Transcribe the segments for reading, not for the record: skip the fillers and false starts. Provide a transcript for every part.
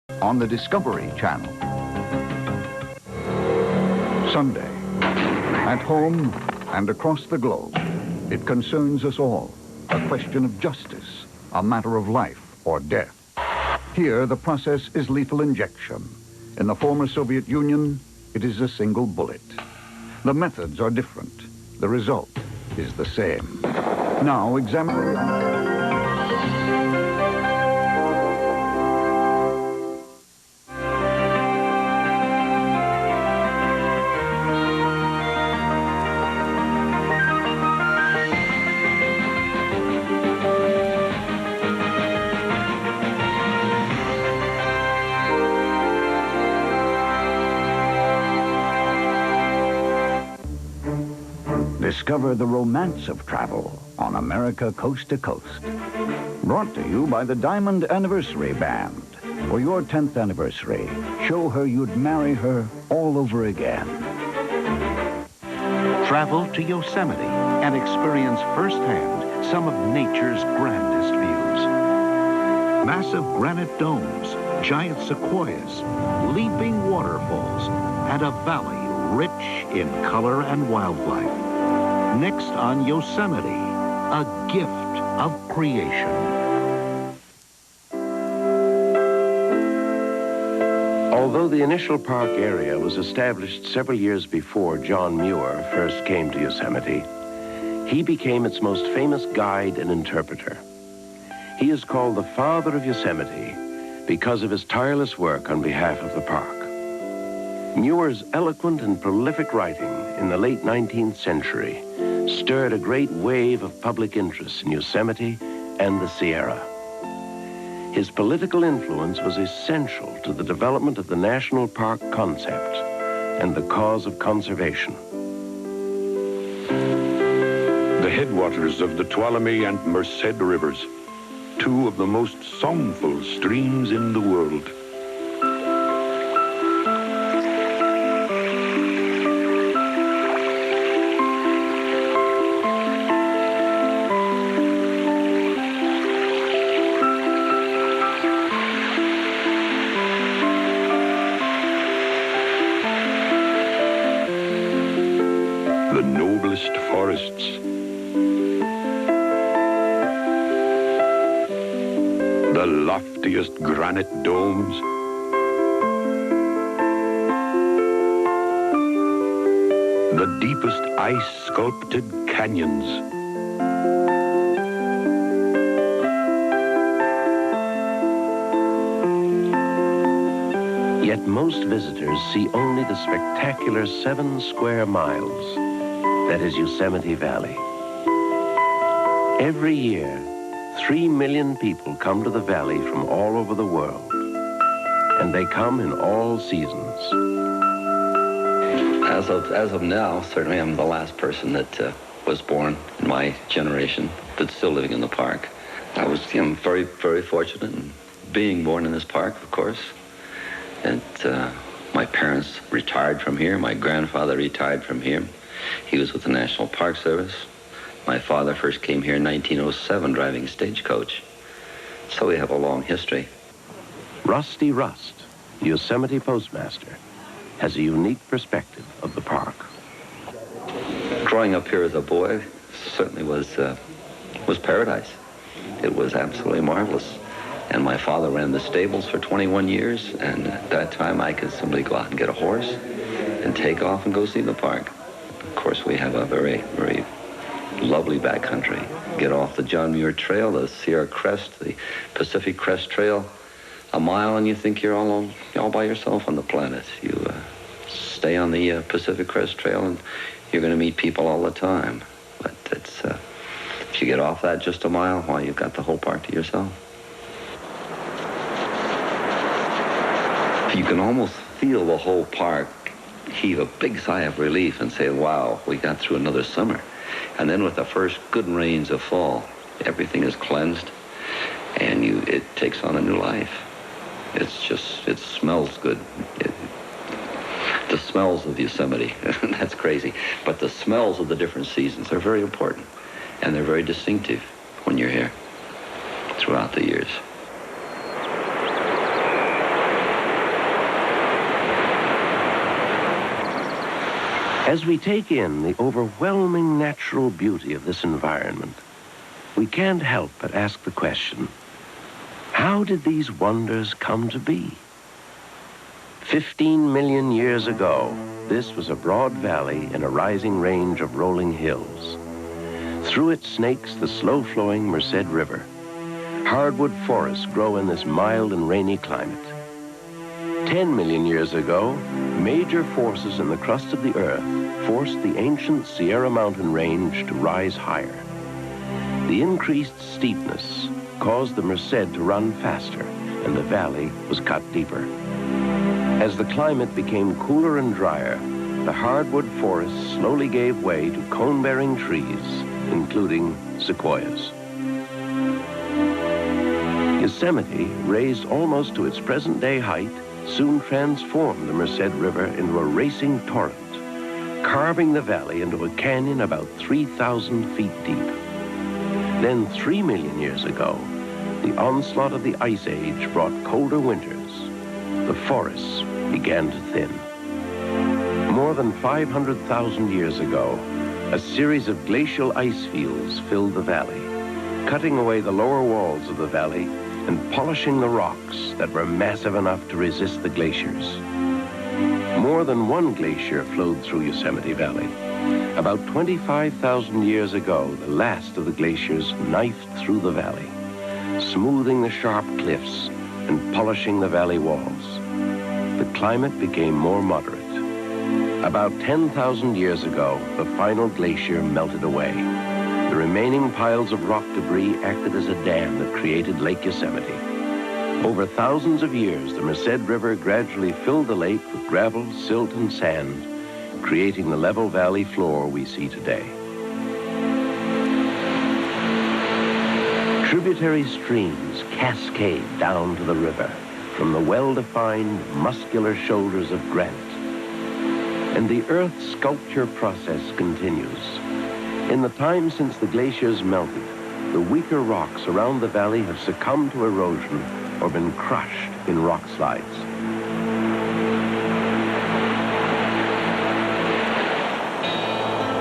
on the Discovery Channel. Sunday, at home and across the globe, it concerns us all. A question of justice, a matter of life or death. Here, the process is lethal injection. In the former Soviet Union, it is a single bullet. The methods are different. The result is the same. Now, examine... Discover the romance of travel on America Coast to Coast. Brought to you by the Diamond Anniversary Band. For your 10th anniversary, show her you'd marry her all over again. Travel to Yosemite and experience firsthand some of nature's grandest views. Massive granite domes, giant sequoias, leaping waterfalls, and a valley rich in color and wildlife. Next on Yosemite, a gift of creation. Although the initial park area was established several years before John Muir first came to Yosemite, he became its most famous guide and interpreter. He is called the Father of Yosemite because of his tireless work on behalf of the park. Muir's eloquent and prolific writing in the late 19th century stirred a great wave of public interest in Yosemite and the Sierra. His political influence was essential to the development of the national park concept and the cause of conservation. The headwaters of the Tuolumne and Merced rivers, two of the most songful streams in the world. The noblest forests, the loftiest granite domes, the deepest ice-sculpted canyons, yet most visitors see only the spectacular 7 square miles that is Yosemite Valley. Every year, 3 million people come to the valley from all over the world, and they come in all seasons. As of now, certainly I'm the last person that was born in my generation that's still living in the park. I was very, very fortunate in being born in this park, of course. And my parents retired from here. My grandfather retired from here. He was with the National Park Service. My father first came here in 1907 driving stagecoach. So we have a long history. Rusty Rust, the Yosemite postmaster, has a unique perspective of the park. Growing up here as a boy certainly was paradise. It was absolutely marvelous. And my father ran the stables for 21 years, and at that time I could simply go out and get a horse and take off and go see the park. Of course, we have a very, very lovely backcountry. Get off the John Muir Trail, the Sierra Crest, the Pacific Crest Trail, a mile and you think you're all by yourself on the planet. You stay on the Pacific Crest Trail and you're going to meet people all the time. But it's, if you get off that just a mile, why, you've got the whole park to yourself. You can almost feel the whole park heave a big sigh of relief and say, wow, we got through another summer. And then with the first good rains of fall, everything is cleansed and it takes on a new life. It smells good. The smells of Yosemite, that's crazy. But the smells of the different seasons are very important and they're very distinctive when you're here throughout the years. As we take in the overwhelming natural beauty of this environment, we can't help but ask the question, how did these wonders come to be? 15 million years ago, this was a broad valley in a rising range of rolling hills. Through it snakes the slow-flowing Merced River. Hardwood forests grow in this mild and rainy climate. 10 million years ago, major forces in the crust of the earth forced the ancient Sierra Mountain range to rise higher. The increased steepness caused the Merced to run faster, and the valley was cut deeper. As the climate became cooler and drier, the hardwood forests slowly gave way to cone-bearing trees, including sequoias. Yosemite, raised almost to its present-day height, soon transformed the Merced River into a racing torrent, carving the valley into a canyon about 3,000 feet deep. Then 3 million years ago, the onslaught of the Ice Age brought colder winters. The forests began to thin. More than 500,000 years ago, a series of glacial ice fields filled the valley, cutting away the lower walls of the valley and polishing the rocks that were massive enough to resist the glaciers. More than one glacier flowed through Yosemite Valley. About 25,000 years ago, the last of the glaciers knifed through the valley, smoothing the sharp cliffs and polishing the valley walls. The climate became more moderate. About 10,000 years ago, the final glacier melted away. The remaining piles of rock debris acted as a dam that created Lake Yosemite. Over thousands of years, the Merced River gradually filled the lake with gravel, silt, and sand, creating the level valley floor we see today. Tributary streams cascade down to the river from the well-defined, muscular shoulders of granite. And the earth sculpture process continues. In the time since the glaciers melted, the weaker rocks around the valley have succumbed to erosion or been crushed in rock slides.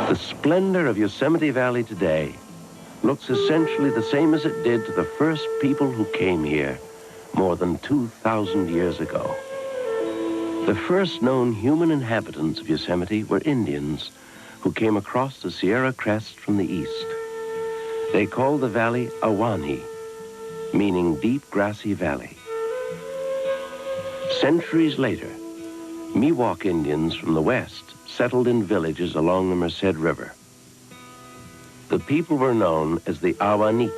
The splendor of Yosemite Valley today looks essentially the same as it did to the first people who came here more than 2,000 years ago. The first known human inhabitants of Yosemite were Indians who came across the Sierra crest from the east. They called the valley Ahwahnee, meaning deep grassy valley. Centuries later, Miwok Indians from the west settled in villages along the Merced River. The people were known as the Ahwahnee.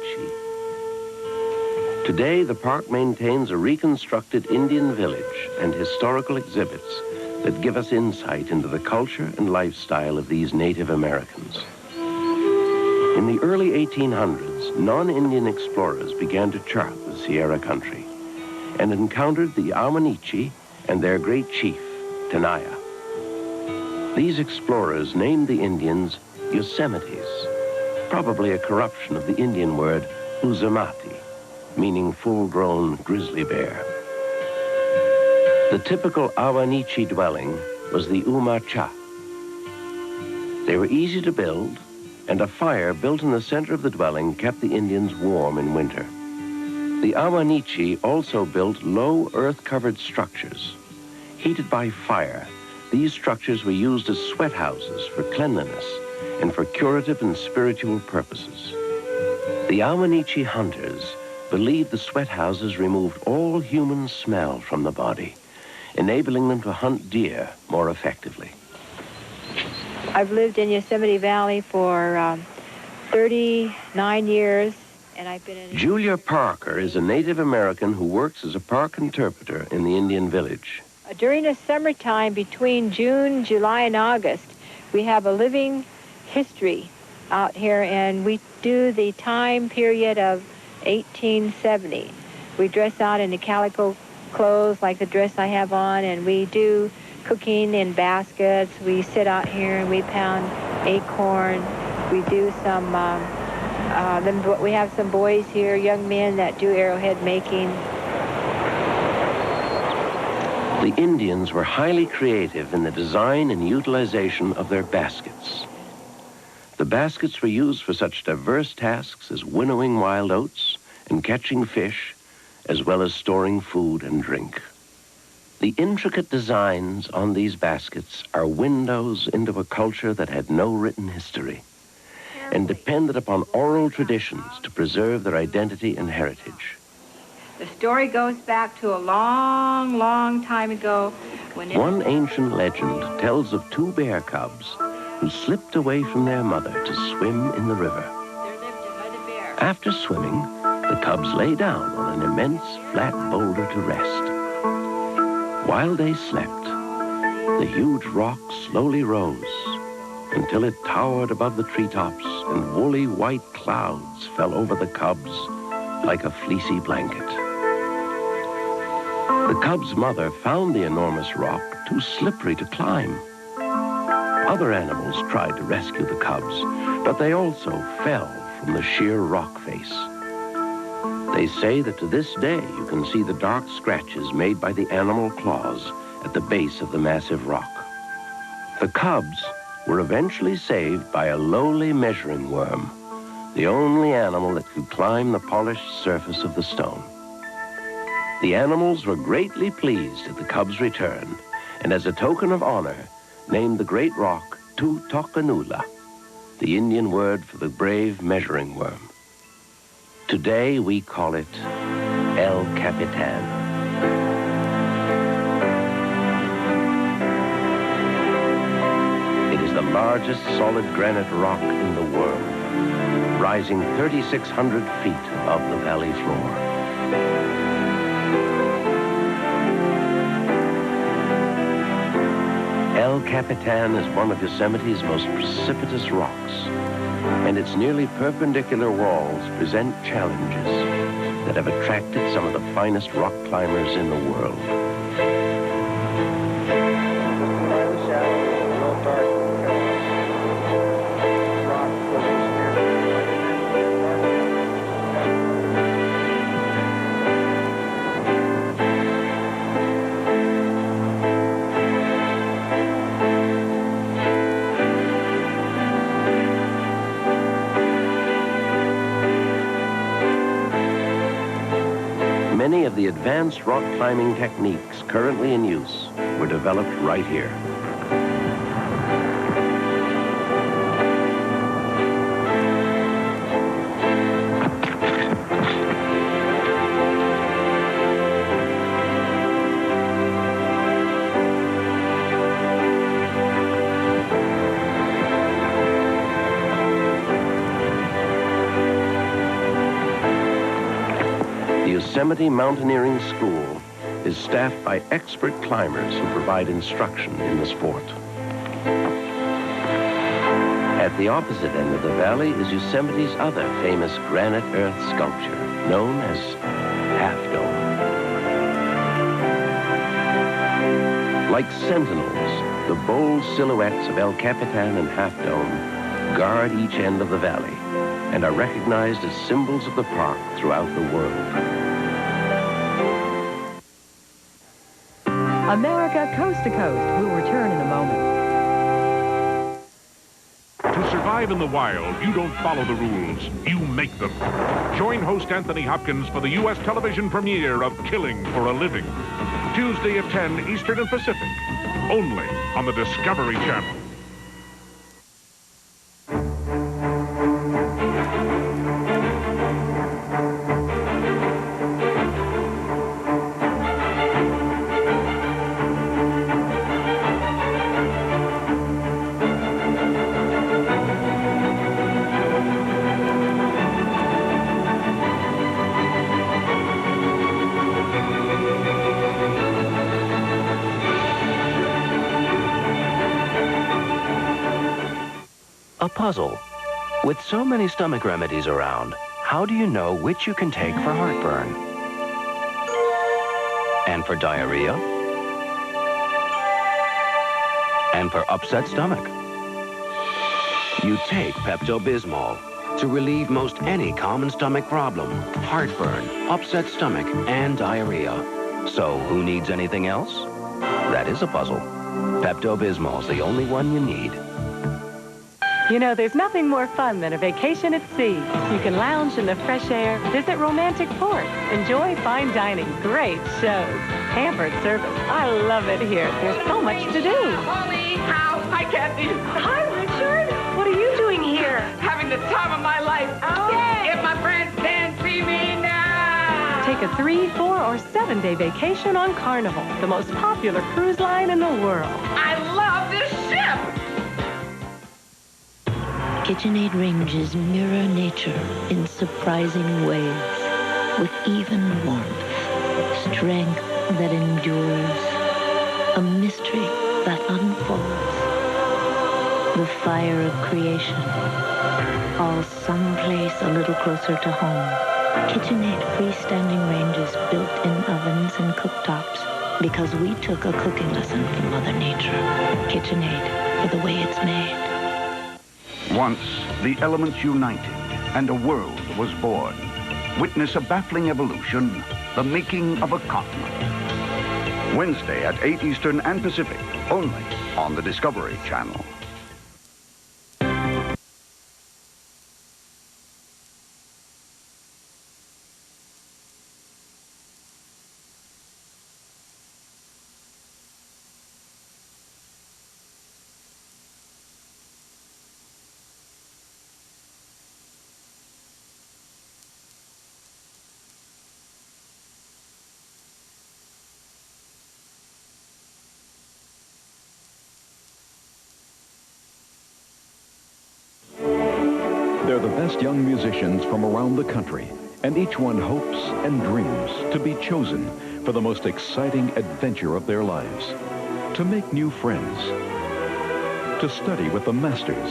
Today, the park maintains a reconstructed Indian village and historical exhibits that give us insight into the culture and lifestyle of these Native Americans. In the early 1800s, non-Indian explorers began to chart the Sierra country and encountered the Ahwahnee and their great chief, Tenaya. These explorers named the Indians Yosemites, probably a corruption of the Indian word Uzumati, meaning full-grown grizzly bear. The typical Ahwahnee dwelling was the Umacha. They were easy to build, and a fire built in the center of the dwelling kept the Indians warm in winter. The Ahwahnee also built low earth-covered structures. Heated by fire, these structures were used as sweat houses for cleanliness and for curative and spiritual purposes. The Ahwahnee hunters believed the sweat houses removed all human smell from the body, enabling them to hunt deer more effectively. I've lived in Yosemite Valley for 39 years, and I've been in... Julia Parker is a Native American who works as a park interpreter in the Indian village. During the summertime, between June, July, and August, we have a living history out here, and we do the time period of 1870. We dress out in the calico clothes like the dress I have on, and we do cooking in baskets. We sit out here and we pound acorn. We do some, we have some boys here, young men that do arrowhead making. The Indians were highly creative in the design and utilization of their baskets. The baskets were used for such diverse tasks as winnowing wild oats and catching fish, as well as storing food and drink. The intricate designs on these baskets are windows into a culture that had no written history and depended upon oral traditions to preserve their identity and heritage. The story goes back to a long, long time ago when... One ancient legend tells of two bear cubs who slipped away from their mother to swim in the river. There lived another bear. After swimming, the cubs lay down on an immense flat boulder to rest. While they slept, the huge rock slowly rose until it towered above the treetops and woolly white clouds fell over the cubs like a fleecy blanket. The cub's mother found the enormous rock too slippery to climb. Other animals tried to rescue the cubs, but they also fell from the sheer rock face. They say that to this day you can see the dark scratches made by the animal claws at the base of the massive rock. The cubs were eventually saved by a lowly measuring worm, the only animal that could climb the polished surface of the stone. The animals were greatly pleased at the cubs' return, and as a token of honor, named the great rock Tutokanula, the Indian word for the brave measuring worm. Today we call it El Capitan. It is the largest solid granite rock in the world, rising 3,600 feet above the valley floor. El Capitan is one of Yosemite's most precipitous rocks, and its nearly perpendicular walls present challenges that have attracted some of the finest rock climbers in the world. Many of the advanced rock climbing techniques currently in use were developed right here. The Yosemite Mountaineering School is staffed by expert climbers who provide instruction in the sport. At the opposite end of the valley is Yosemite's other famous granite earth sculpture, known as Half Dome. Like sentinels, the bold silhouettes of El Capitan and Half Dome guard each end of the valley and are recognized as symbols of the park throughout the world. America Coast to Coast will return in a moment. To survive in the wild, you don't follow the rules, you make them. Join host Anthony Hopkins for the U.S. television premiere of Killing for a Living. Tuesday at 10 Eastern and Pacific, only on the Discovery Channel. A puzzle. With so many stomach remedies around, how do you know which you can take for heartburn? And for diarrhea? And for upset stomach? You take Pepto-Bismol to relieve most any common stomach problem, heartburn, upset stomach, and diarrhea. So who needs anything else? That is a puzzle. Pepto-Bismol's the only one you need. You know, there's nothing more fun than a vacation at sea. You can lounge in the fresh air, visit romantic ports, enjoy fine dining, great shows, pampered service. I love it here. There's so much to do. Holly, Hal, hi, Kathy. Hi, Richard. What are you doing here? Having the time of my life. Oh. If my friends can see me now. Take a 3-, 4-, or 7-day vacation on Carnival, the most popular cruise line in the world. I love this ship. KitchenAid ranges mirror nature in surprising ways, with even warmth, strength that endures, a mystery that unfolds. The fire of creation, all someplace a little closer to home. KitchenAid freestanding ranges built-in ovens and cooktops, because we took a cooking lesson from Mother Nature. KitchenAid, for the way it's made. Once, the elements united and a world was born. Witness a baffling evolution, the making of a continent. Wednesday at 8 Eastern and Pacific, only on the Discovery Channel. They're the best young musicians from around the country, and each one hopes and dreams to be chosen for the most exciting adventure of their lives, to make new friends, to study with the masters,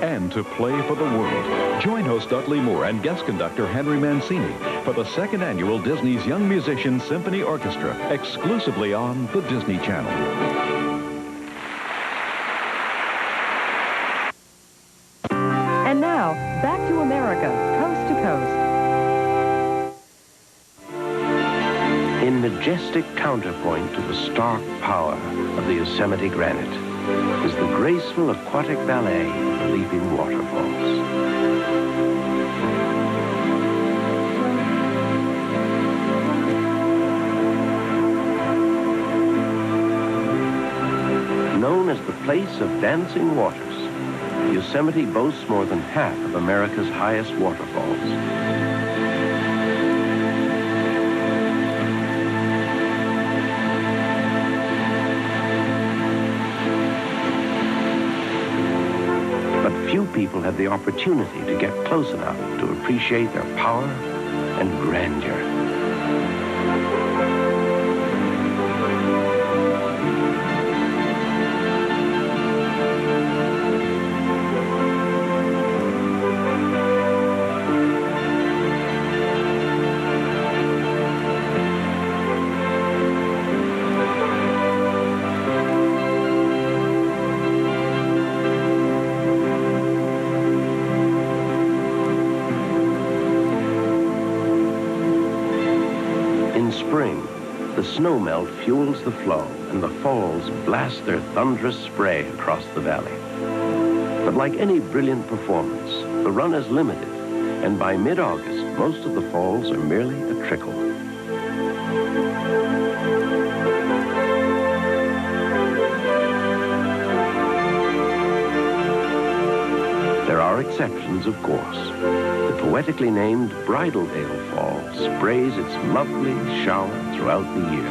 and to play for the world. Join host Dudley Moore and guest conductor Henry Mancini for the second annual Disney's Young Musicians Symphony Orchestra, exclusively on the Disney Channel. And now, back to America, coast to coast. In majestic counterpoint to the stark power of the Yosemite granite is the graceful aquatic ballet of the leaping waterfalls. Known as the place of dancing waters, Yosemite boasts more than half of America's highest waterfalls. But few people have the opportunity to get close enough to appreciate their power and grandeur. Spring, the snowmelt fuels the flow, and the falls blast their thunderous spray across the valley. But like any brilliant performance, the run is limited, and by mid-August, most of the falls are merely a trickle. There are exceptions, of course. The poetically named Bridaldale Fall sprays its lovely shower throughout the year.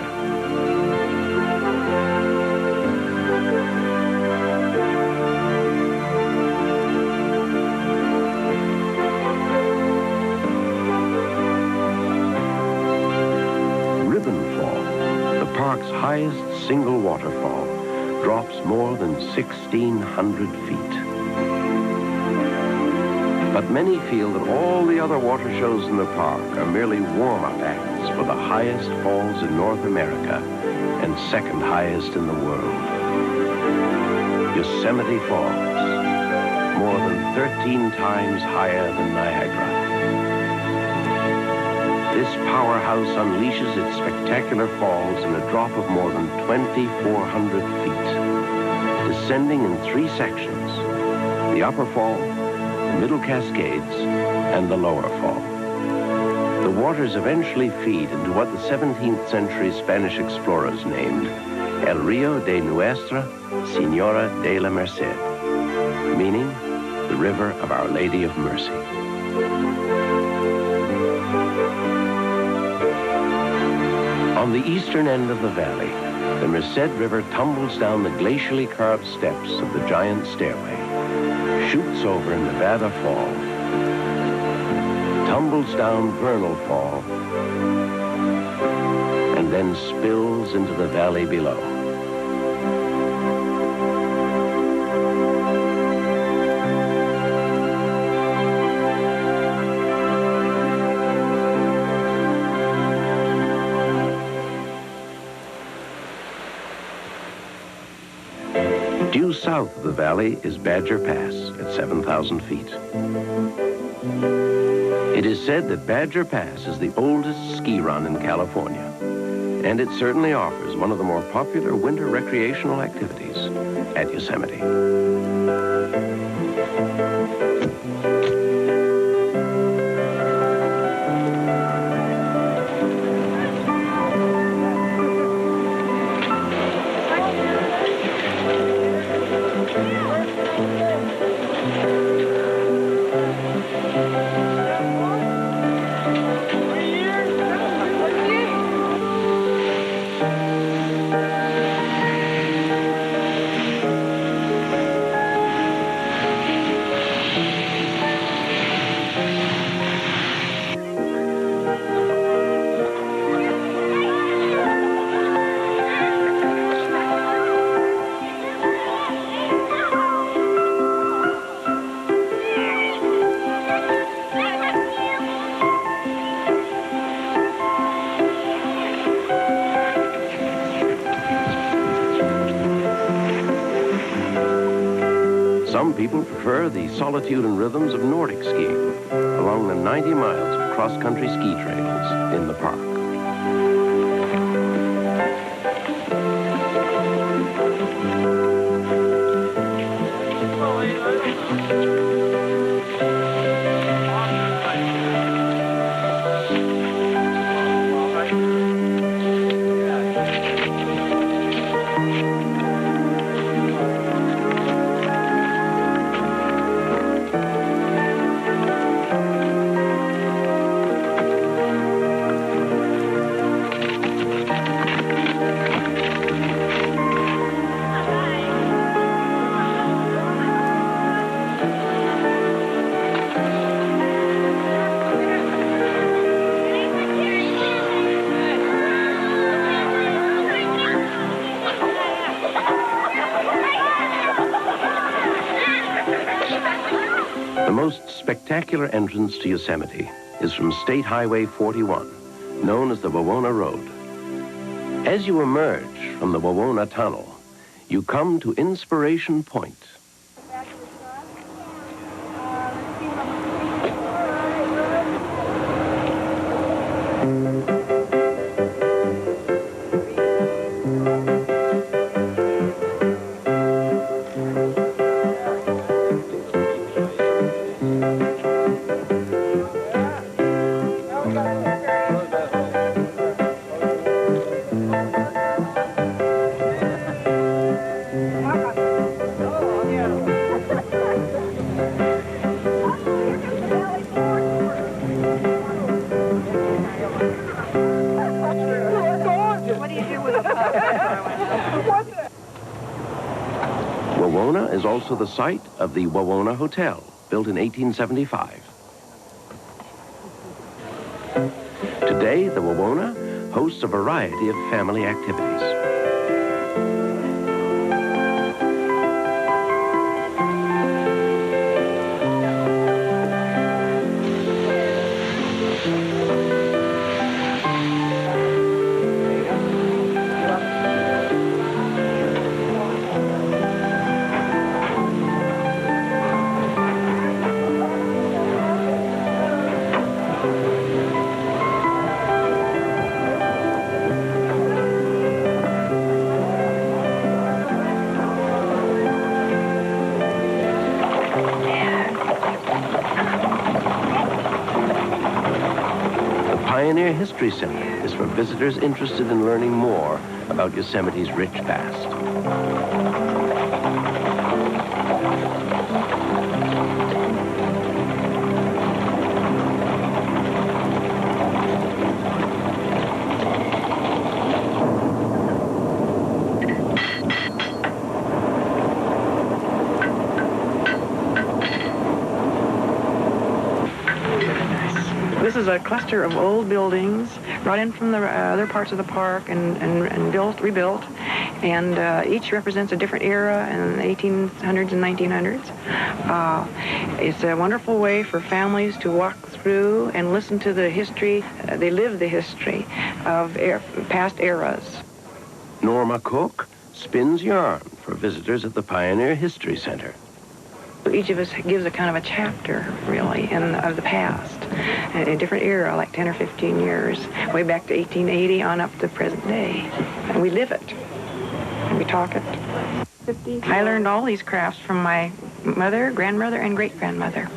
Ribbon Fall, the park's highest single waterfall, drops more than 1,600 feet. But many feel that all the other water shows in the park are merely warm-up acts for the highest falls in North America and second highest in the world. Yosemite Falls, more than 13 times higher than Niagara. This powerhouse unleashes its spectacular falls in a drop of more than 2,400 feet, descending in 3 sections: the upper fall, the middle cascades, and the lower fall. The waters eventually feed into what the 17th century Spanish explorers named El Rio de Nuestra Señora de la Merced, meaning the River of Our Lady of Mercy. On the eastern end of the valley, the Merced River tumbles down the glacially carved steps of the giant stairway, shoots over Nevada Fall, tumbles down Vernal Fall, and then spills into the valley below. Due south of the valley is Badger Pass at 7,000 feet. It is said that Badger Pass is the oldest ski run in California, and it certainly offers one of the more popular winter recreational activities at Yosemite. Some people prefer the solitude and rhythms of Nordic skiing along the 90 miles of cross-country ski trails in the park. The most spectacular entrance to Yosemite is from State Highway 41, known as the Wawona Road. As you emerge from the Wawona Tunnel, you come to Inspiration Point. Wawona is also the site of the Wawona Hotel, built in 1875. Today, the Wawona hosts a variety of family activities. Pioneer History Center is for visitors interested in learning more about Yosemite's rich past. This is a cluster of old buildings brought in from the other parts of the park and rebuilt, and each represents a different era in the 1800s and 1900s. It's a wonderful way for families to walk through and listen to the history. They live the history of past eras. Norma Cook spins yarn for visitors at the Pioneer History Center. Each of us gives a kind of a chapter, really, of the past, a different era, like 10 or 15 years, way back to 1880 on up to the present day. And we live it, and we talk it. I learned all these crafts from my mother, grandmother, and great-grandmother.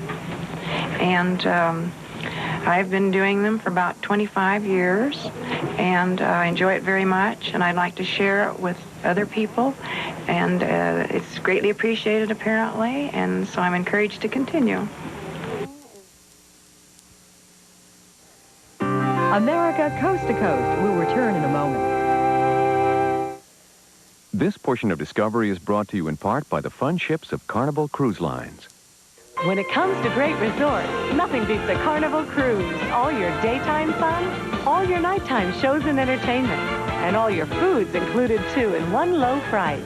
And I've been doing them for about 25 years, and I enjoy it very much, and I'd like to share it with other people, and it's greatly appreciated, apparently, and so I'm encouraged to continue. America Coast to Coast will return in a moment. This portion of Discovery is brought to you in part by the fun ships of Carnival Cruise Lines. When it comes to great resorts, nothing beats a Carnival cruise. All your daytime fun, all your nighttime shows and entertainment, and all your foods included, too, in one low price.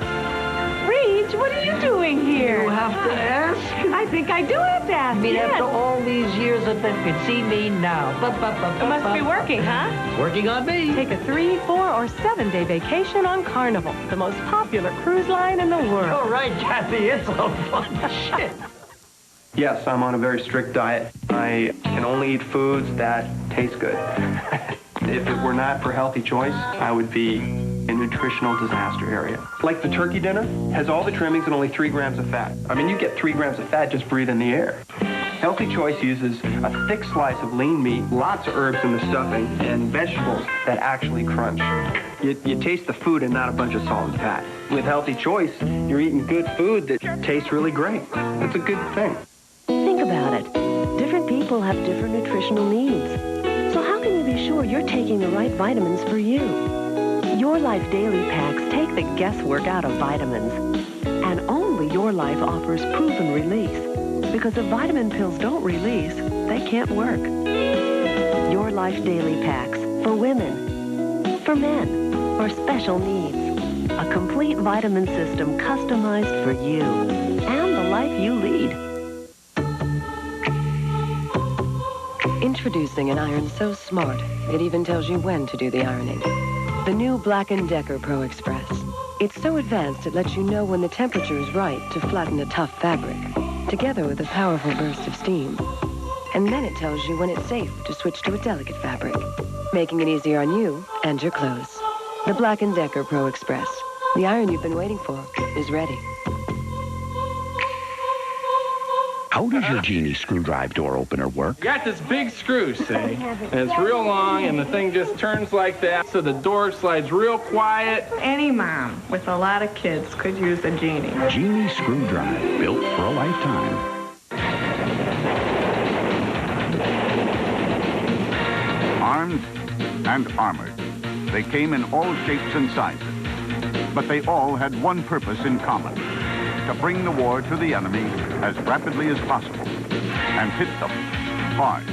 Reach, what are you doing here? You have to ask. I think I do have to ask. I mean, yes. after all these years that they could see me now. It must be working, huh? It's working on me. Take a 3, 4, or 7-day vacation on Carnival, the most popular cruise line in the world. All right, Kathy, it's all fun. Shit. Yes, I'm on a very strict diet. I can only eat foods that taste good. If it were not for Healthy Choice, I would be a nutritional disaster area. Like the turkey dinner has all the trimmings and only 3 grams of fat. I mean, you get 3 grams of fat just breathing the air. Healthy Choice uses a thick slice of lean meat, lots of herbs in the stuffing, and vegetables that actually crunch. You taste the food and not a bunch of salt and fat. With Healthy Choice, you're eating good food that tastes really great. That's a good thing. Think about it. Different people have different nutritional needs. So how can you be sure you're taking the right vitamins for you? Your Life Daily Packs take the guesswork out of vitamins. And only Your Life offers proven release. Because if vitamin pills don't release, they can't work. Your Life Daily Packs for women, for men, for special needs. A complete vitamin system customized for you and the life you lead. Introducing an iron so smart, it even tells you when to do the ironing. The new Black & Decker Pro Express. It's so advanced it lets you know when the temperature is right to flatten a tough fabric, together with a powerful burst of steam. And then it tells you when it's safe to switch to a delicate fabric, making it easier on you and your clothes. The Black & Decker Pro Express. The iron you've been waiting for is ready. How does your Genie screwdrive door opener work? Got this big screw, see? And it's real long, and the thing just turns like that, so the door slides real quiet. Any mom with a lot of kids could use a Genie. Genie screwdrive, built for a lifetime. Armed and armored, they came in all shapes and sizes. But they all had one purpose in common: to bring the war to the enemy as rapidly as possible and hit them hard.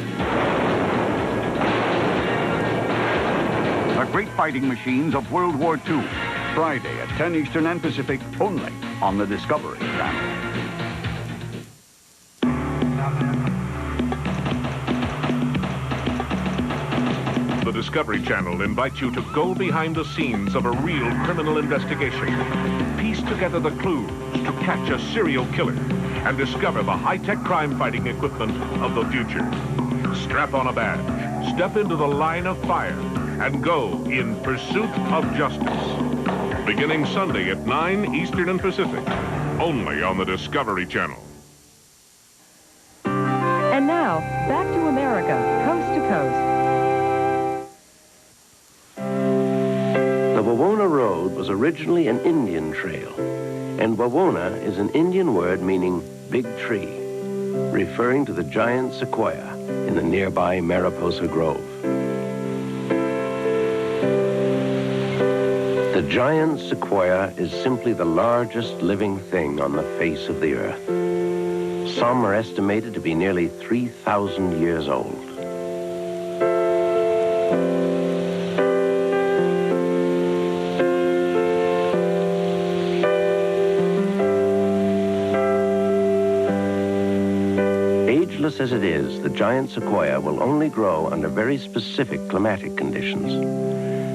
The great fighting machines of World War II. Friday at 10 Eastern and Pacific, only on the Discovery Channel. The Discovery Channel invites you to go behind the scenes of a real criminal investigation. Piece together the clues to catch a serial killer and discover the high-tech crime-fighting equipment of the future. Strap on a badge, step into the line of fire, and go in pursuit of justice. Beginning Sunday at 9 Eastern and Pacific, only on the Discovery Channel. And now, back to America, coast to coast. Wawona Road was originally an Indian trail, and Wawona is an Indian word meaning big tree, referring to the giant sequoia in the nearby Mariposa Grove. The giant sequoia is simply the largest living thing on the face of the earth. Some are estimated to be nearly 3,000 years old. Ageless as it is, the giant sequoia will only grow under very specific climatic conditions.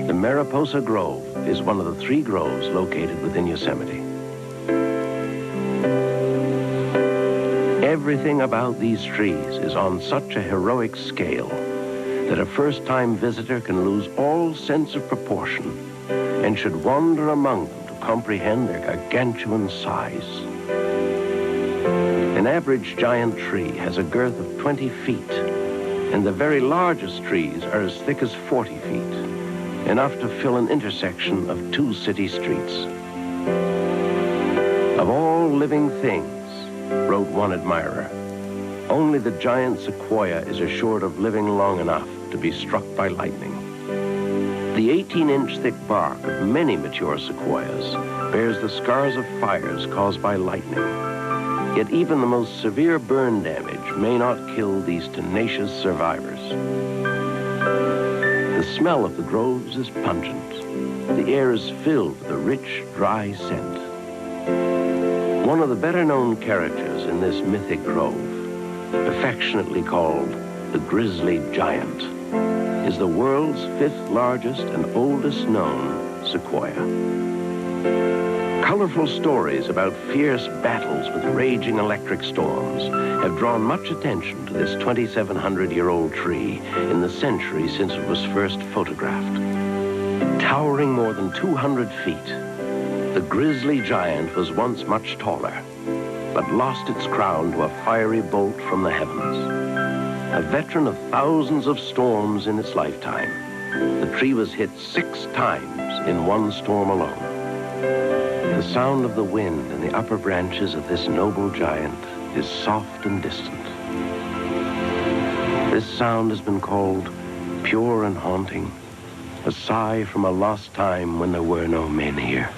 The Mariposa Grove is one of the 3 groves located within Yosemite. Everything about these trees is on such a heroic scale that a first-time visitor can lose all sense of proportion and should wander among them to comprehend their gargantuan size. An average giant tree has a girth of 20 feet, and the very largest trees are as thick as 40 feet, enough to fill an intersection of 2 city streets. Of all living things, wrote one admirer, only the giant sequoia is assured of living long enough to be struck by lightning. The 18-inch thick bark of many mature sequoias bears the scars of fires caused by lightning. Yet even the most severe burn damage may not kill these tenacious survivors. The smell of the groves is pungent. The air is filled with a rich, dry scent. One of the better-known characters in this mythic grove, affectionately called the Grizzly Giant, is the world's 5th largest and oldest known sequoia. Colorful stories about fierce battles with raging electric storms have drawn much attention to this 2,700-year-old tree in the century since it was first photographed. Towering more than 200 feet, the Grizzly Giant was once much taller, but lost its crown to a fiery bolt from the heavens. A veteran of thousands of storms in its lifetime, the tree was hit 6 times in one storm alone. The sound of the wind in the upper branches of this noble giant is soft and distant. This sound has been called pure and haunting, a sigh from a lost time when there were no men here.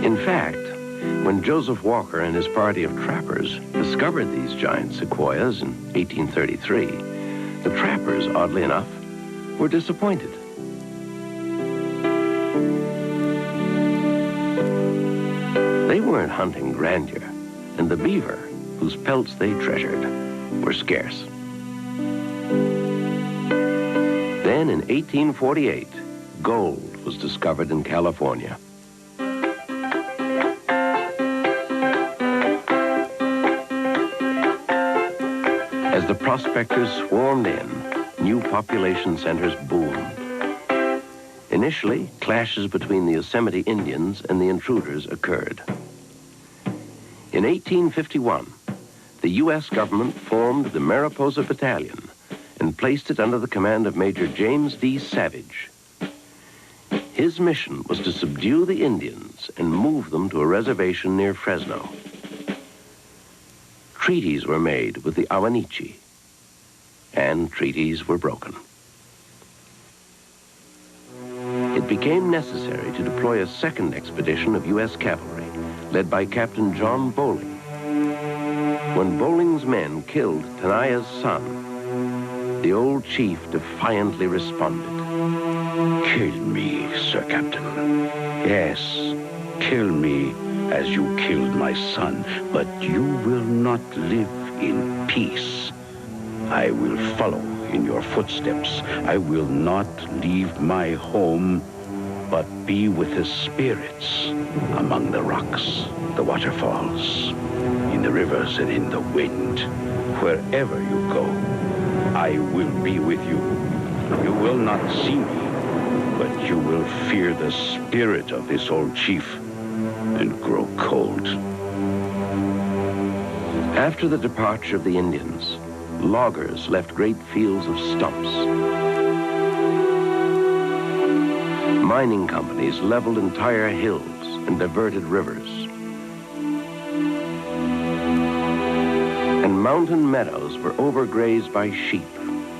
In fact, when Joseph Walker and his party of trappers discovered these giant sequoias in 1833, the trappers, oddly enough, were disappointed. They weren't hunting grandeur, and the beaver, whose pelts they treasured, were scarce. Then in 1848, gold was discovered in California. As the prospectors swarmed in, new population centers boomed. Initially, clashes between the Yosemite Indians and the intruders occurred. In 1851, the U.S. government formed the Mariposa Battalion and placed it under the command of Major James D. Savage. His mission was to subdue the Indians and move them to a reservation near Fresno. Treaties were made with the Awanichi, and treaties were broken. It became necessary to deploy a second expedition of U.S. cavalry, led by Captain John Bowling. When Bowling's men killed Tenaya's son, the old chief defiantly responded. Kill me, Sir Captain. Yes, kill me as you killed my son, but you will not live in peace. I will follow in your footsteps. I will not leave my home, but be with the spirits among the rocks, the waterfalls, in the rivers and in the wind. Wherever you go, I will be with you. You will not see me, but you will fear the spirit of this old chief and grow cold. After the departure of the Indians, loggers left great fields of stumps. mining companies leveled entire hills and diverted rivers. And mountain meadows were overgrazed by sheep,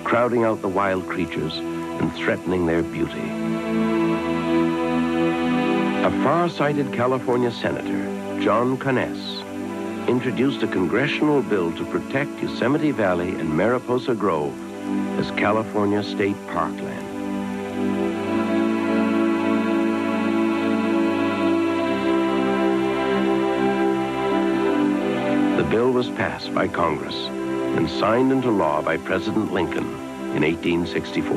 crowding out the wild creatures and threatening their beauty. A far-sighted California senator, John Conness, introduced a congressional bill to protect Yosemite Valley and Mariposa Grove as California state parkland. The bill was passed by Congress and signed into law by President Lincoln in 1864.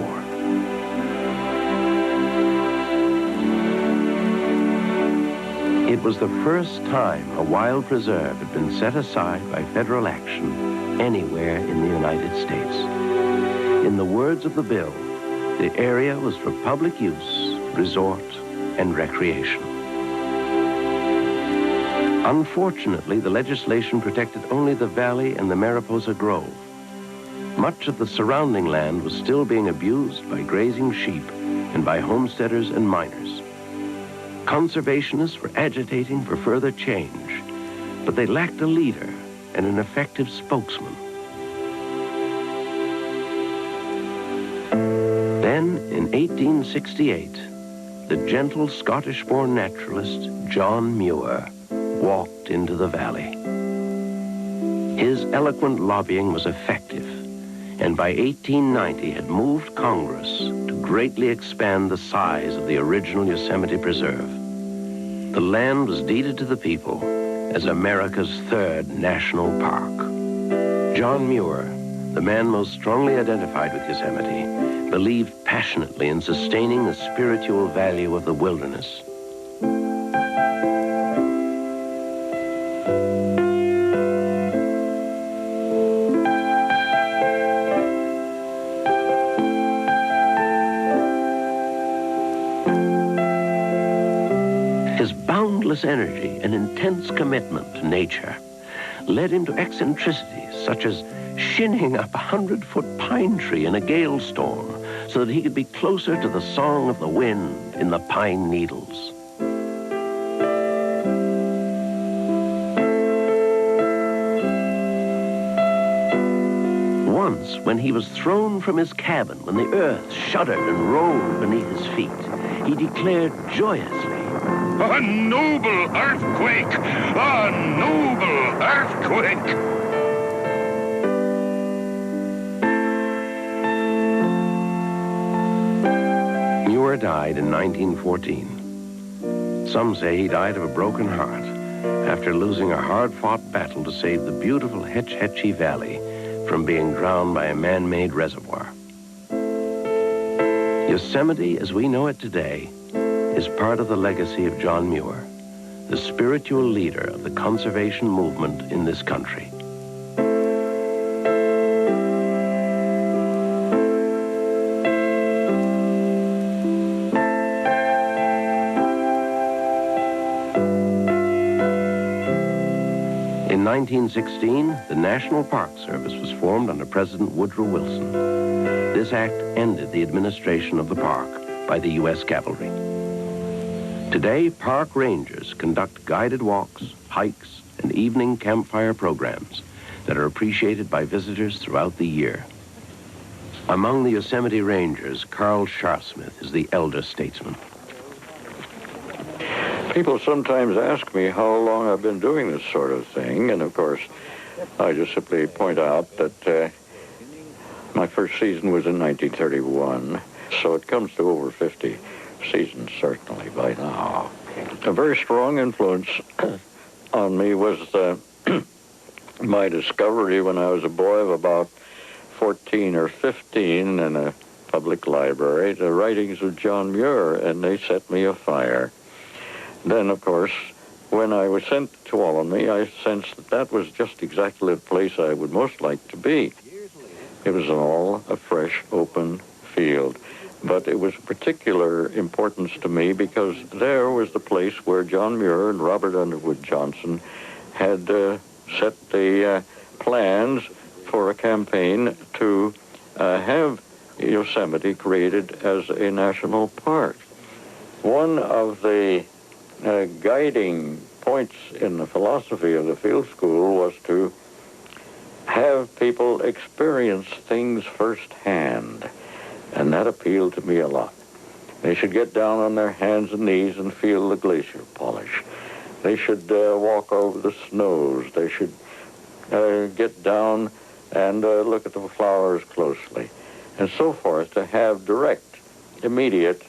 It was the first time a wild preserve had been set aside by federal action anywhere in the United States. In the words of the bill, the area was for public use, resort, and recreation. Unfortunately, the legislation protected only the valley and the Mariposa Grove. Much of the surrounding land was still being abused by grazing sheep and by homesteaders and miners. Conservationists were agitating for further change, but they lacked a leader and an effective spokesman. Then, in 1868, the gentle Scottish-born naturalist John Muir walked into the valley. His eloquent lobbying was effective, and by 1890 had moved Congress to greatly expand the size of the original Yosemite Preserve. The land was deeded to the people as America's third national park. John Muir, the man most strongly identified with Yosemite, believed passionately in sustaining the spiritual value of the wilderness. His boundless energy and intense commitment to nature led him to eccentricities such as shinning up a 100-foot pine tree in a gale storm so that he could be closer to the song of the wind in the pine needles. Once, when he was thrown from his cabin, when the earth shuddered and rolled beneath his feet, he declared joyously, "A noble earthquake! A noble earthquake!" Muir died in 1914. Some say he died of a broken heart after losing a hard-fought battle to save the beautiful Hetch Hetchy Valley from being drowned by a man-made reservoir. Yosemite, as we know it today, is part of the legacy of John Muir, the spiritual leader of the conservation movement in this country. In 1916, the National Park Service was formed under President Woodrow Wilson. This act ended the administration of the park by the U.S. Cavalry. Today, park rangers conduct guided walks, hikes, and evening campfire programs that are appreciated by visitors throughout the year. Among the Yosemite Rangers, Carl Sharsmith is the elder statesman. People sometimes ask me how long I've been doing this sort of thing, and of course, I just simply point out that my first season was in 1931, so it comes to over 50 seasons, certainly, by now. A very strong influence on me was my discovery when I was a boy of about 14 or 15 in a public library, the writings of John Muir, and they set me afire. Then, of course, when I was sent to Tuolumne, I sensed that that was just exactly the place I would most like to be. It was all a fresh, open field. But it was of particular importance to me because there was the place where John Muir and Robert Underwood Johnson had set the plans for a campaign to have Yosemite created as a national park. One of the guiding points in the philosophy of the field school was to have people experience things firsthand, and that appealed to me a lot. They should get down on their hands and knees and feel the glacier polish. They should walk over the snows. They should get down and look at the flowers closely, and so forth, to have direct, immediate,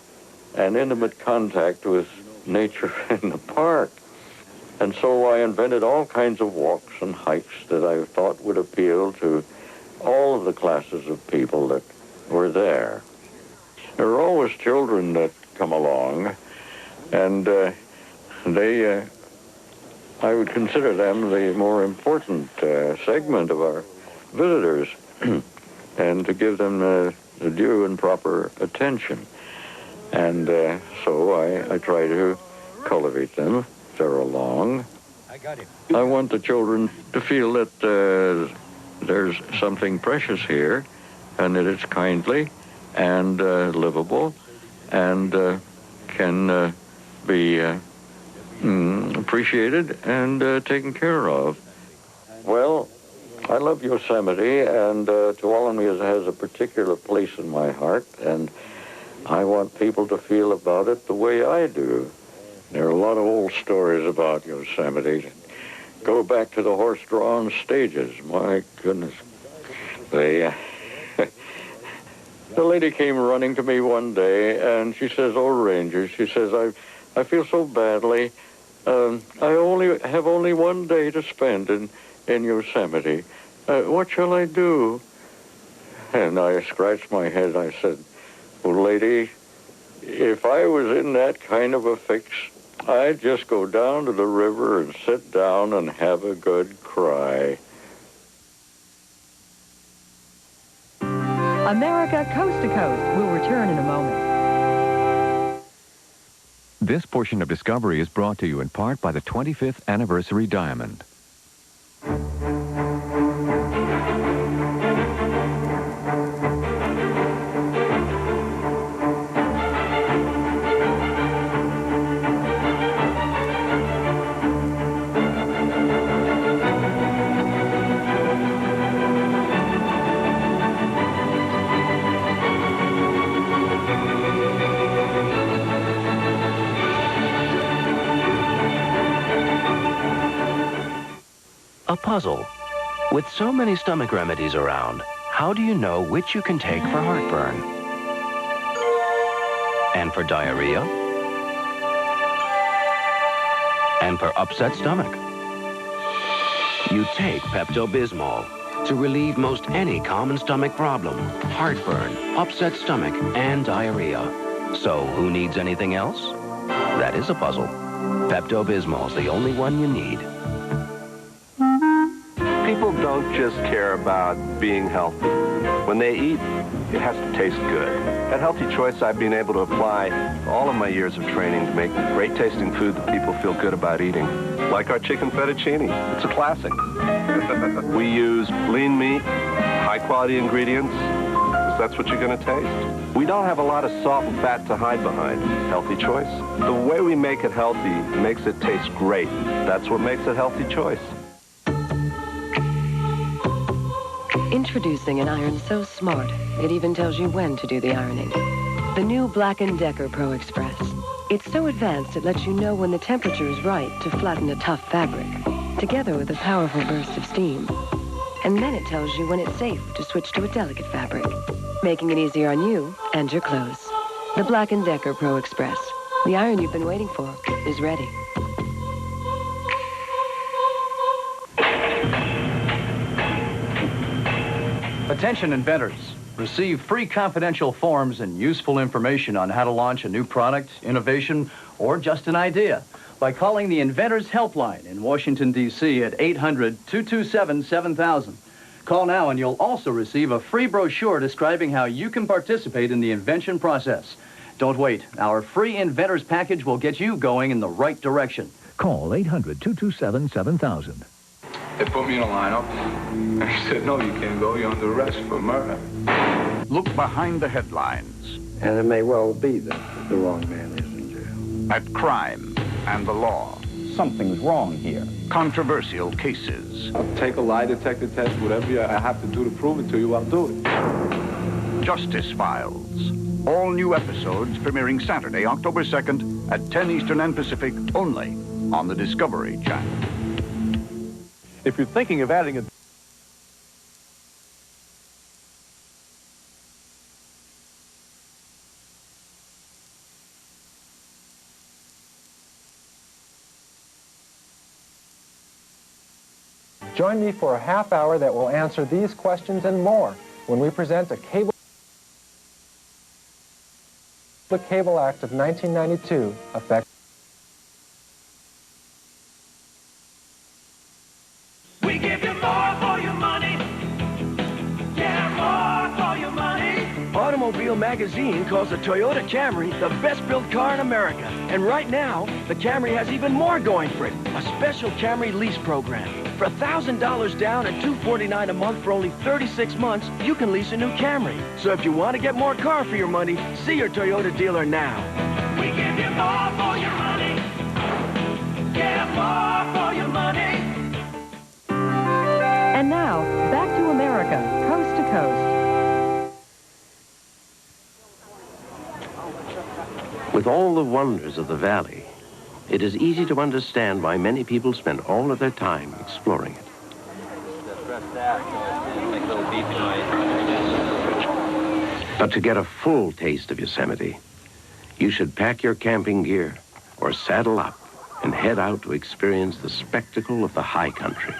and intimate contact with nature in the park. And so I invented all kinds of walks and hikes that I thought would appeal to all of the classes of people that were there. There are always children that come along, and I would consider them the more important segment of our visitors, and to give them the due and proper attention. And so I try to cultivate them as they're along. I want the children to feel that there's something precious here, and that it's kindly and livable, and can be appreciated and taken care of. Well, I love Yosemite, and Tuolumne has a particular place in my heart, and I want people to feel about it the way I do. There are a lot of old stories about Yosemite. Go back to the horse-drawn stages. My goodness. The lady came running to me one day, and she says, "Oh, Ranger," she says, I feel so badly. I have only one day to spend in Yosemite. What shall I do?" And I scratched my head. I said, "Well, lady, if I was in that kind of a fix, I'd just go down to the river and sit down and have a good cry." America Coast to Coast will return in a moment. This portion of Discovery is brought to you in part by the 25th Anniversary Diamond. A puzzle. With so many stomach remedies around, how do you know which you can take for heartburn? And for diarrhea? And for upset stomach? You take Pepto-Bismol to relieve most any common stomach problem: heartburn, upset stomach, and diarrhea. So who needs anything else? That is a puzzle. Pepto-Bismol's the only one you need. People don't just care about being healthy. When they eat, it has to taste good. That healthy choice I've been able to apply all of my years of training to make great tasting food that people feel good about eating. Like our chicken fettuccine. It's a classic. We use lean meat, high quality ingredients, because that's what you're going to taste. We don't have a lot of salt and fat to hide behind. Healthy choice. The way we make it healthy makes it taste great. That's what makes it healthy choice. Introducing an iron so smart, it even tells you when to do the ironing. The new Black & Decker Pro Express. It's so advanced it lets you know when the temperature is right to flatten a tough fabric, together with a powerful burst of steam. And then it tells you when it's safe to switch to a delicate fabric, making it easier on you and your clothes. The Black & Decker Pro Express. The iron you've been waiting for is ready. Attention inventors. Receive free confidential forms and useful information on how to launch a new product, innovation, or just an idea by calling the Inventors Helpline in Washington, D.C. at 800-227-7000. Call now and you'll also receive a free brochure describing how you can participate in the invention process. Don't wait. Our free Inventors package will get you going in the right direction. Call 800-227-7000. They put me in a lineup. I said, "No, you can't go. You're under arrest for murder." Look behind the headlines. And it may well be that the wrong man is in jail. at crime and the law. Something's wrong here. Controversial cases. I'll take a lie detector test, whatever I have to do to prove it to you, I'll do it. Justice Files. All new episodes premiering Saturday, October 2nd at 10 Eastern and Pacific, only on the Discovery Channel. If you're thinking of adding a... Join me for a half hour that will answer these questions and more when we present a Cable Act of 1992 effect. We give you more for your money. Yeah, more for your money. Automobile Magazine calls the Toyota Camry the best-built car in America. And right now, the Camry has even more going for it. A special Camry lease program. For $1,000 down and $249 a month for only 36 months, you can lease a new Camry. So if you want to get more car for your money, see your Toyota dealer now. We give you more for your money. Yeah, more for your money. And now, back to America, coast to coast. With all the wonders of the valley, it is easy to understand why many people spend all of their time exploring it. But to get a full taste of Yosemite, you should pack your camping gear or saddle up and head out to experience the spectacle of the high country.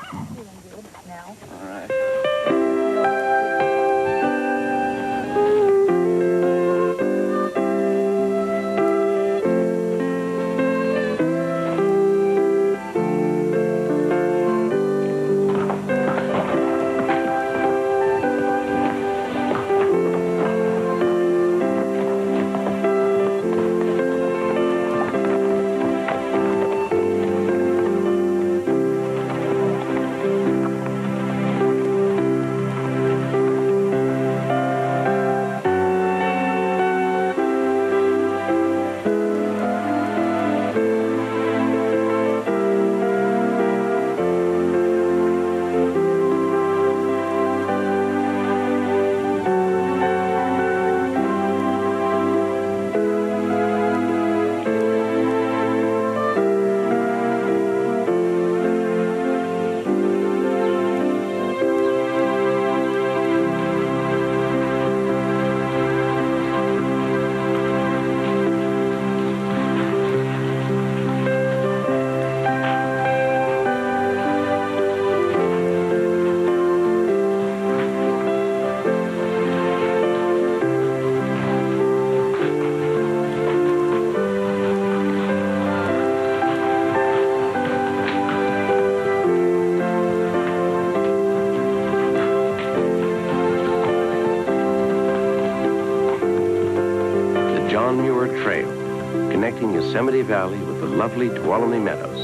Yosemite Valley with the lovely Tuolumne Meadows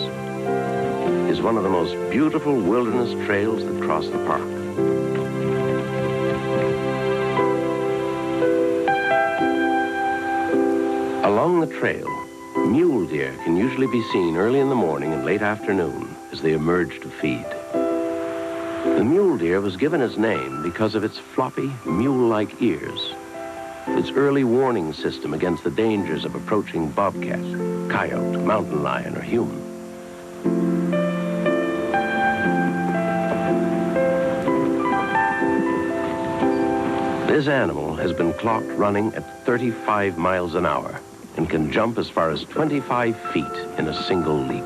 is one of the most beautiful wilderness trails that cross the park. Along the trail, mule deer can usually be seen early in the morning and late afternoon as they emerge to feed. The mule deer was given its name because of its floppy, mule-like ears, its early warning system against the dangers of approaching bobcat, coyote, mountain lion, or human. This animal has been clocked running at 35 miles an hour and can jump as far as 25 feet in a single leap.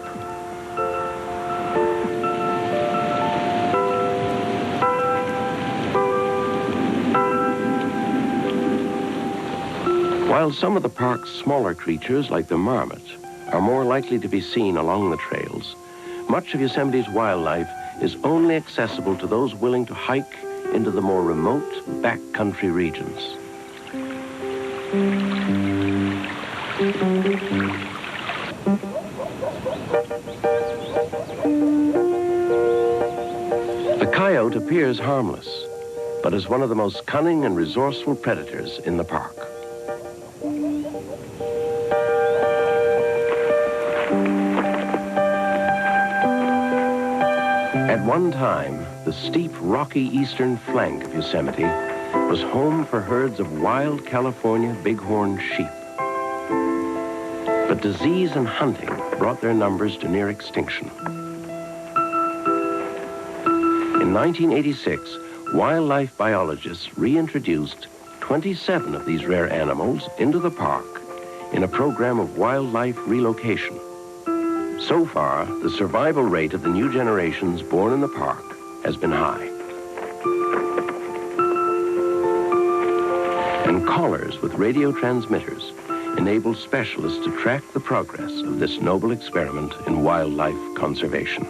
While some of the park's smaller creatures, like the marmot, are more likely to be seen along the trails, much of Yosemite's wildlife is only accessible to those willing to hike into the more remote backcountry regions. The coyote appears harmless, but is one of the most cunning and resourceful predators in the park. At one time, the steep, rocky eastern flank of Yosemite was home for herds of wild California bighorn sheep. But disease and hunting brought their numbers to near extinction. In 1986, wildlife biologists reintroduced 27 of these rare animals into the park in a program of wildlife relocation. So far, the survival rate of the new generations born in the park has been high. And collars with radio transmitters enable specialists to track the progress of this noble experiment in wildlife conservation.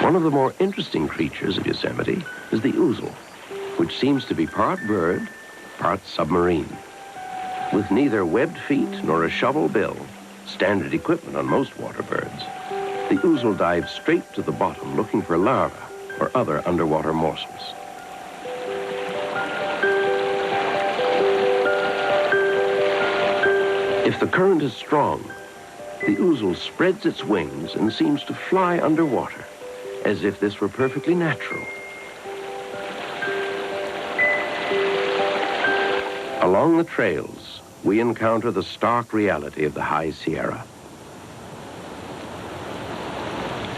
One of the more interesting creatures of Yosemite is the ouzel, which seems to be part bird, part submarine. With neither webbed feet nor a shovel bill, standard equipment on most water birds, the ouzel dives straight to the bottom looking for larvae or other underwater morsels. If the current is strong, the ouzel spreads its wings and seems to fly underwater, as if this were perfectly natural. Along the trails, we encounter the stark reality of the high Sierra.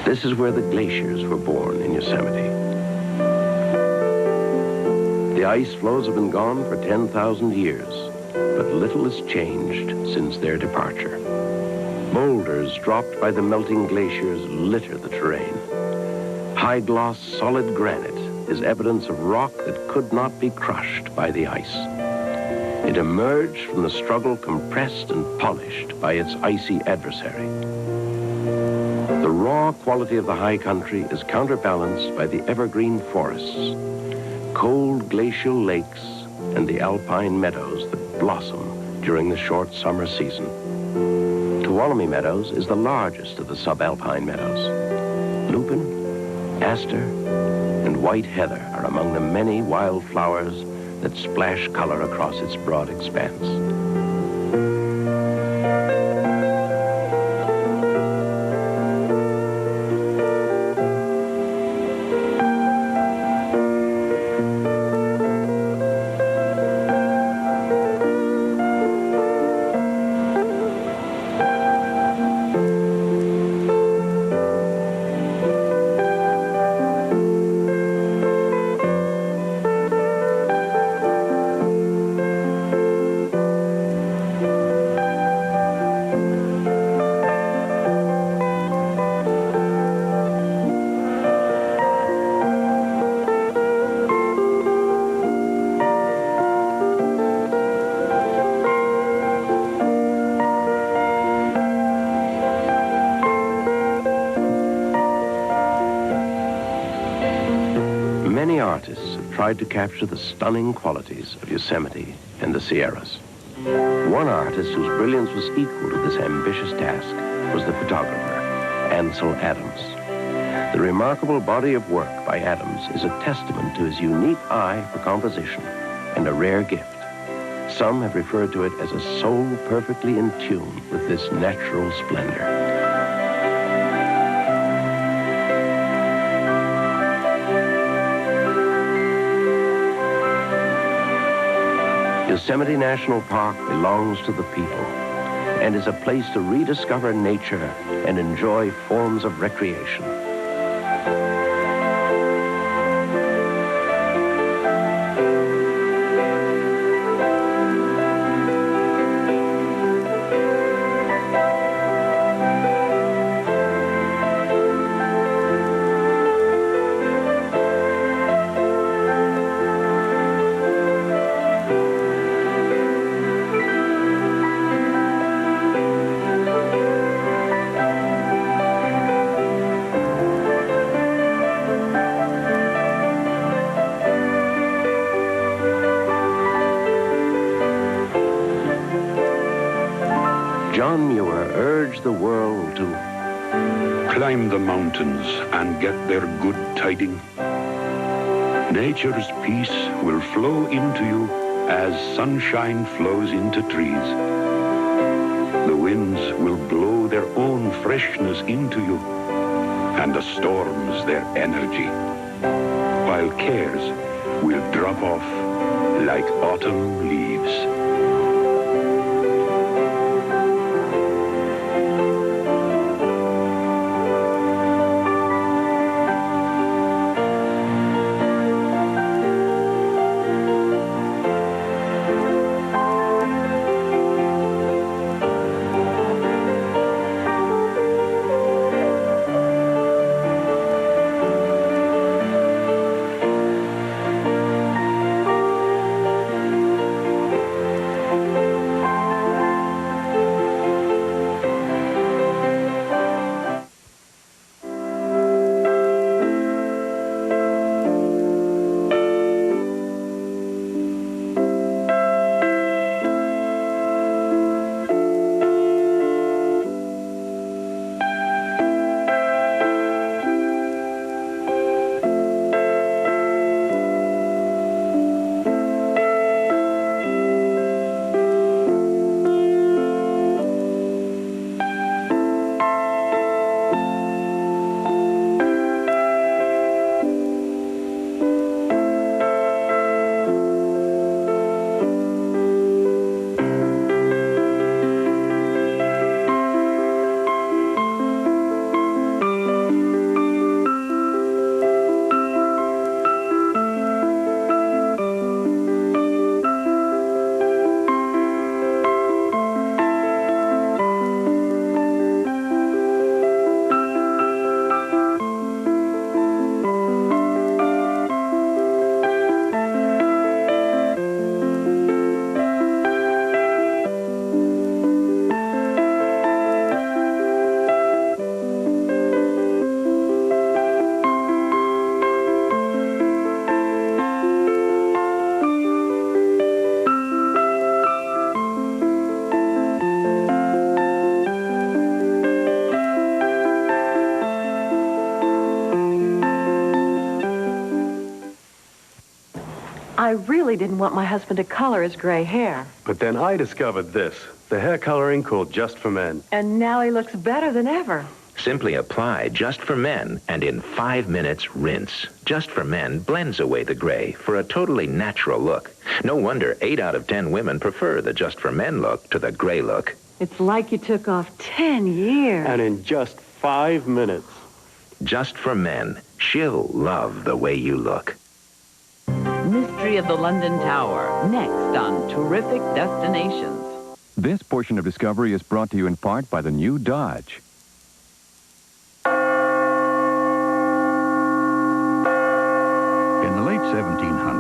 This is where the glaciers were born in Yosemite. The ice floes have been gone for 10,000 years, but little has changed since their departure. Boulders dropped by the melting glaciers litter the terrain. High-gloss solid granite is evidence of rock that could not be crushed by the ice. It emerged from the struggle compressed and polished by its icy adversary. The raw quality of the high country is counterbalanced by the evergreen forests, cold glacial lakes, and the alpine meadows that blossom during the short summer season. Tuolumne Meadows is the largest of the subalpine meadows. Lupin, aster, and white heather are among the many wild flowers that splash color across its broad expanse. Many artists have tried to capture the stunning qualities of Yosemite and the Sierras. One artist whose brilliance was equal to this ambitious task was the photographer, Ansel Adams. The remarkable body of work by Adams is a testament to his unique eye for composition and a rare gift. Some have referred to it as a soul perfectly in tune with this natural splendor. Yosemite National Park belongs to the people and is a place to rediscover nature and enjoy forms of recreation. John Muir urged the world to climb the mountains and get their good tiding. Nature's peace will flow into you as sunshine flows into trees. winds will blow their own freshness into you, and the storms their energy, while cares will drop off like autumn leaves. I really didn't want my husband to color his gray hair. But then I discovered this, the hair coloring called Just for Men. And now he looks better than ever. Simply apply Just for Men, and in 5 minutes, rinse. Just for Men blends away the gray for a totally natural look. No wonder 8 out of 10 women prefer the Just for Men look to the gray look. It's like you took off 10 years. And in just 5 minutes. Just for Men. She'll love the way you look. Mystery of the London Tower, next on Terrific Destinations. This portion of Discovery is brought to you in part by the new Dodge. In the late 1700s,